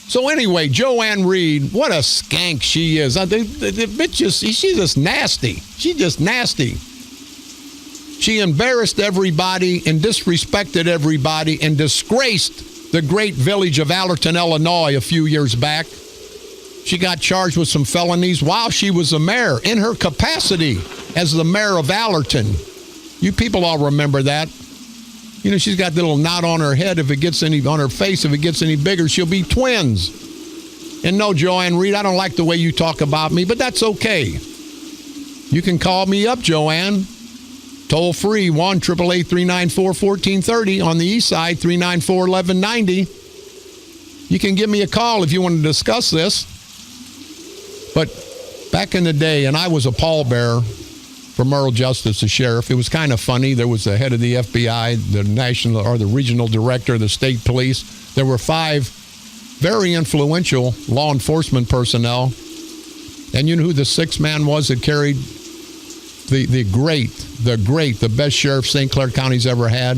So anyway, Joanne Reed, what a skank she is. The bitch she's just nasty. She's just nasty. She embarrassed everybody and disrespected everybody and disgraced the great village of Alorton, Illinois a few years back. She got charged with some felonies while she was a mayor in her capacity as the mayor of Alorton. You people all remember that. You know, she's got the little knot on her head. If it gets any on her face, if it gets any bigger, she'll be twins. And no, Joanne Reed, I don't like the way you talk about me, but that's okay. You can call me up, Joanne. Toll free, 1-888-394-1430. On the east side, 394-1190. You can give me a call if you want to discuss this. But back in the day, and I was a pallbearer for Merle Justice, the sheriff. It was kind of funny. There was the head of the FBI, the national or the regional director of the state police. There were 5 very influential law enforcement personnel. And you know who the 6th man was that carried the best sheriff St. Clair County's ever had?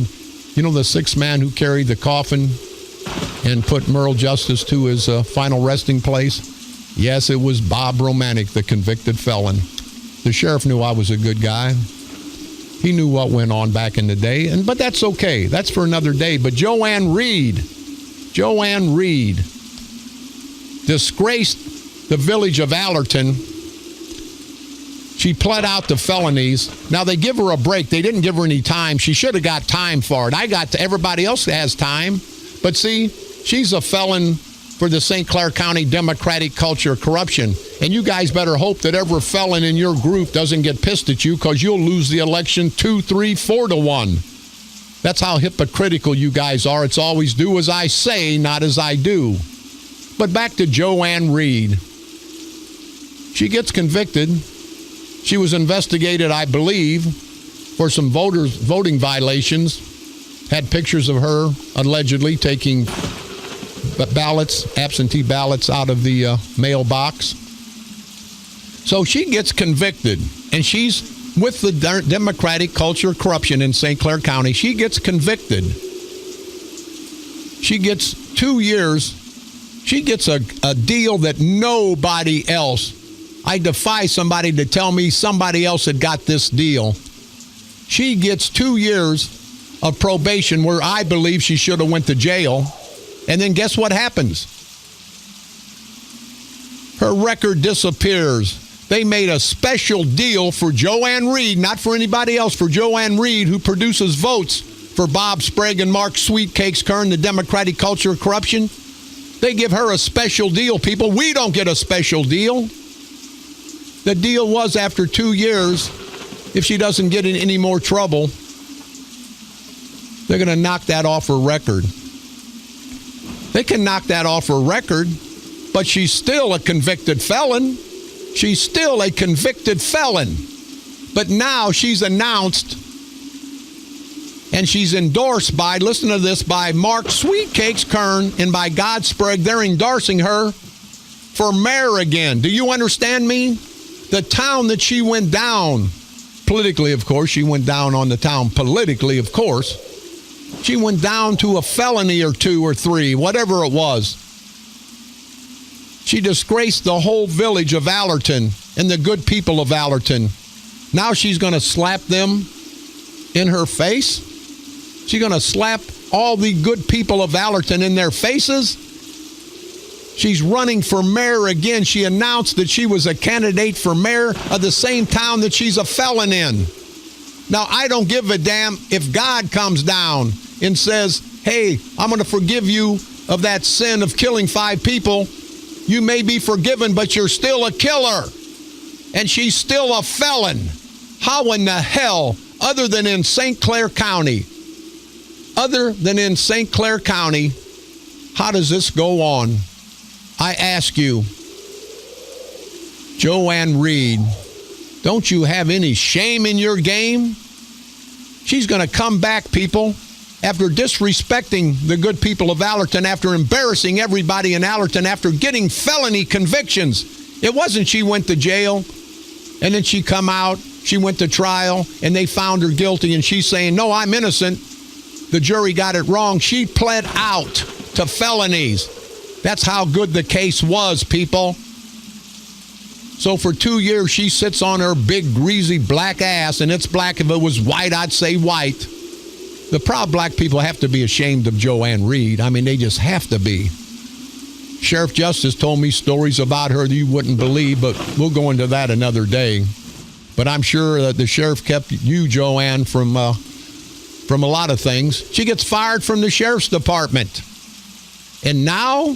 You know the 6th man who carried the coffin and put Merle Justice to his final resting place? Yes, it was Bob Romanek, the convicted felon. The sheriff knew I was a good guy. He knew what went on back in the day, but that's okay. That's for another day. But Joanne Reed disgraced the village of Alorton. She pled out the felonies. Now, they give her a break. They didn't give her any time. She should have got time for it. Everybody else has time. But see, she's a felon for the St. Clair County Democratic culture of corruption. And you guys better hope that every felon in your group doesn't get pissed at you, because you'll lose the election 2, 3, 4 to 1. That's how hypocritical you guys are. It's always do as I say, not as I do. But back to Joanne Reed. She gets convicted. She was investigated, I believe, for some voting violations. Had pictures of her allegedly taking absentee ballots out of the mailbox. So she gets convicted, and she's with the Democratic culture of corruption in St. Clair County. She gets convicted. She gets 2 years. She gets a deal that nobody else. I defy somebody to tell me somebody else had got this deal. She gets 2 years of probation, where I believe she should have went to jail. And then guess what happens? Her record disappears. They made a special deal for Joanne Reed, not for anybody else, for Joanne Reed, who produces votes for Bob Sprague and Mark Sweetcakes Kern, the Democratic culture of corruption. They give her a special deal, people. We don't get a special deal. The deal was, after 2 years, if she doesn't get in any more trouble, they're going to knock that off her record. They can knock that off her record, but she's still a convicted felon. She's still a convicted felon. But now she's announced, and she's endorsed by, listen to this, by Mark Sweetcakes Kern and by God Sprague. They're endorsing her for mayor again. Do you understand me? The town that she went down, politically, of course, she went down on the town politically, of course. She went down to a felony or 2 or 3, whatever it was. She disgraced the whole village of Alorton and the good people of Alorton. Now she's going to slap them in her face? She's going to slap all the good people of Alorton in their faces? She's running for mayor again. She announced that she was a candidate for mayor of the same town that she's a felon in. Now, I don't give a damn if God comes down and says, hey, I'm going to forgive you of that sin of killing 5 people. You may be forgiven, but you're still a killer. And she's still a felon. How in the hell, other than in St. Clair County, how does this go on? I ask you, Joanne Reed, don't you have any shame in your game? She's going to come back, people, after disrespecting the good people of Alorton, after embarrassing everybody in Alorton, after getting felony convictions. It wasn't she went to jail, and then she come out, she went to trial, and they found her guilty, and she's saying, no, I'm innocent. The jury got it wrong. She pled out to felonies. That's how good the case was, people. So for 2 years, she sits on her big, greasy black ass, and it's black. If it was white, I'd say white. The proud black people have to be ashamed of Joanne Reed. I mean, they just have to be. Sheriff Justice told me stories about her that you wouldn't believe, but we'll go into that another day. But I'm sure that the sheriff kept you, Joanne, from a lot of things. She gets fired from the sheriff's department. And now,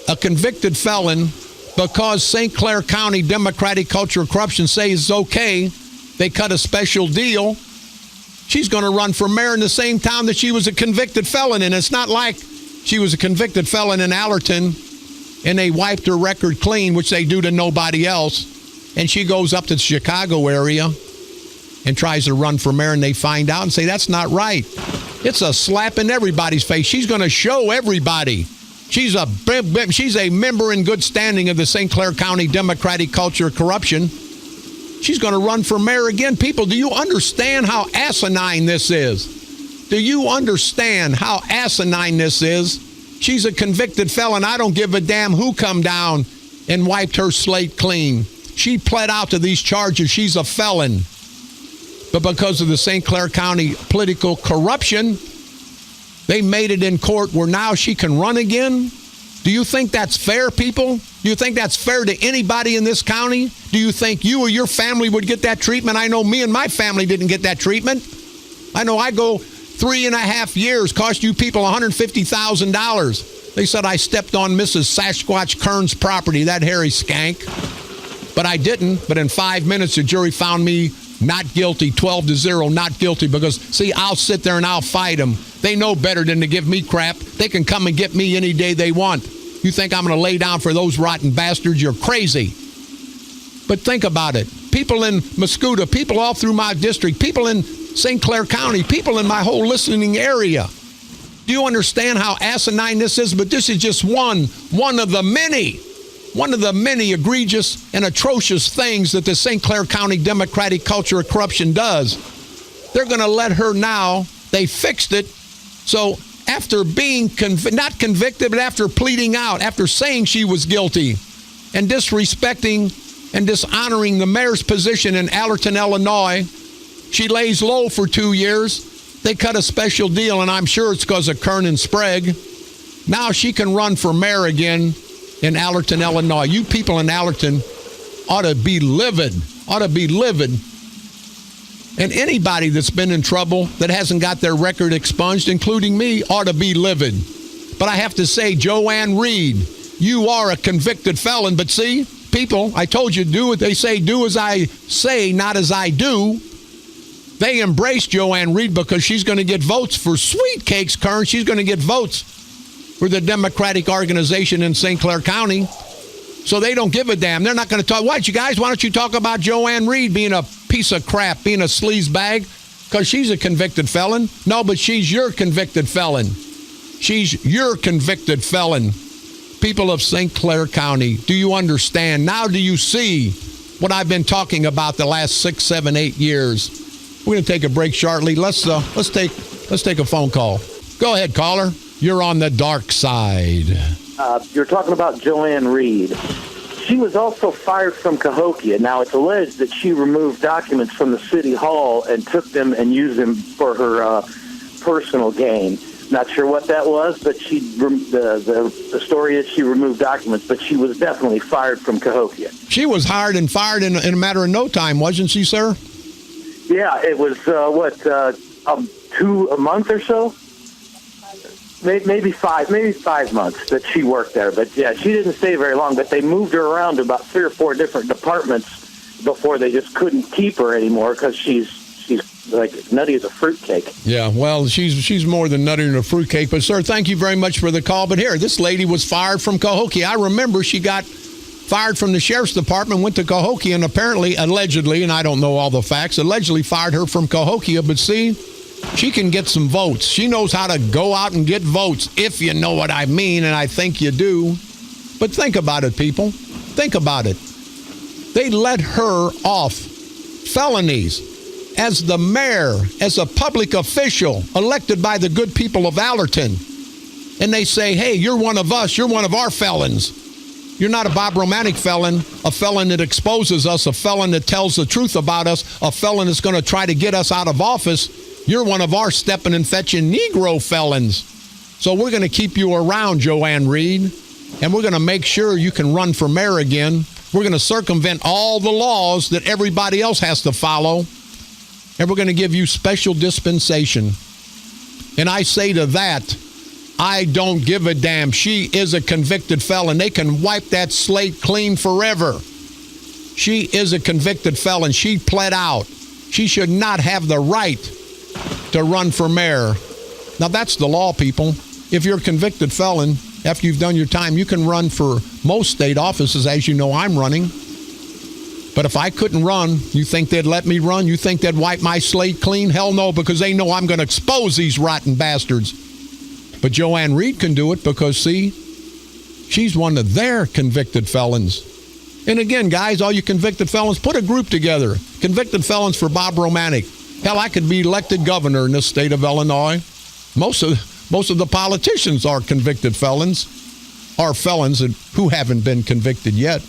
a convicted felon, because St. Clair County Democratic Culture of Corruption says it's okay, they cut a special deal. She's going to run for mayor in the same town that she was a convicted felon. And it's not like she was a convicted felon in Alorton and they wiped her record clean, which they do to nobody else. And she goes up to the Chicago area and tries to run for mayor, and they find out and say, that's not right. It's a slap in everybody's face. She's going to show everybody. She's a member in good standing of the St. Clair County Democratic Culture of Corruption. She's going to run for mayor again. People, do you understand how asinine this is? Do you understand how asinine this is? She's a convicted felon. I don't give a damn who come down and wiped her slate clean. She pled out to these charges. She's a felon. But because of the St. Clair County political corruption, they made it in court where now she can run again. Do you think that's fair, people? Do you think that's fair to anybody in this county? Do you think you or your family would get that treatment? I know me and my family didn't get that treatment. I know I go 3.5 years, cost you people $150,000. They said I stepped on Mrs. Sasquatch Kern's property, that hairy skank. But I didn't. But in 5 minutes, the jury found me not guilty, 12-0, not guilty, because, see, I'll sit there and I'll fight them. They know better than to give me crap. They can come and get me any day they want. You think I'm going to lay down for those rotten bastards? You're crazy. But think about it. People in Mascoutah, people all through my district, people in St. Clair County, people in my whole listening area. Do you understand how asinine this is? But this is just one of the many egregious and atrocious things that the St. Clair County Democratic Culture of Corruption does. They're going to let her now. They fixed it. So after being not convicted, but after pleading out, after saying she was guilty and disrespecting and dishonoring the mayor's position in Alorton, Illinois, she lays low for 2 years. They cut a special deal, and I'm sure it's because of Kern and Sprague. Now she can run for mayor again in Alorton, Illinois. You people in Alorton ought to be livid. And anybody that's been in trouble that hasn't got their record expunged, including me, ought to be livid. But I have to say, Joanne Reed, you are a convicted felon. But see, people, I told you, do what they say, do as I say, not as I do. They embrace Joanne Reed because she's going to get votes for sweet cakes, Kern. She's going to get votes for the Democratic organization in St. Clair County. So they don't give a damn. They're not going to talk. Why don't you talk about Joanne Reed being a piece of crap, being a sleaze bag? Because she's a convicted felon. No, but she's your convicted felon. She's your convicted felon. People of St. Clair County, do you understand? Now do you see what I've been talking about the last 6, 7, 8 years? We're going to take a break shortly. Let's take a phone call. Go ahead, caller. You're on the dark side. You're talking about Joanne Reed. She was also fired from Cahokia. Now, it's alleged that she removed documents from the city hall and took them and used them for her personal gain. Not sure what that was, but the story is she removed documents, but she was definitely fired from Cahokia. She was hired and fired in a matter of no time, wasn't she, sir? Yeah, it was, a month or so? Maybe 5 months that she worked there. But, yeah, she didn't stay very long, but they moved her around to about 3 or 4 different departments before they just couldn't keep her anymore because she's like nutty as a fruitcake. Yeah, well, she's more than nutty than a fruitcake. But, sir, thank you very much for the call. But here, this lady was fired from Cahokia. I remember she got fired from the sheriff's department, went to Cahokia, and apparently, allegedly, and I don't know all the facts, allegedly fired her from Cahokia. But see, she can get some votes. She knows how to go out and get votes, if you know what I mean, and I think you do. But think about it, people. Think about it. They let her off felonies as the mayor, as a public official elected by the good people of Alorton. and they say, hey, you're one of us, you're one of our felons. You're not a Bob Romanek felon, a felon that exposes us, a felon that tells the truth about us, a felon that's going to try to get us out of office. You're one of our stepping and fetching Negro felons. So we're going to keep you around, Joanne Reed, and we're going to make sure you can run for mayor again. We're going to circumvent all the laws that everybody else has to follow, and we're going to give you special dispensation. And I say to that, I don't give a damn. She is a convicted felon. They can wipe that slate clean forever. She is a convicted felon. She pled out. She should not have the right to run for mayor. Now, that's the law, people. If you're a convicted felon, after you've done your time, you can run for most state offices, as you know I'm running. But if I couldn't run, you think they'd let me run? You think they'd wipe my slate clean? Hell no, because they know I'm going to expose these rotten bastards. But Joanne Reed can do it because, see, she's one of their convicted felons. And again, guys, all you convicted felons, put a group together. Convicted felons for Bob Romanek. Hell, I could be elected governor in this state of Illinois. Most of the politicians are convicted felons, are felons who haven't been convicted yet.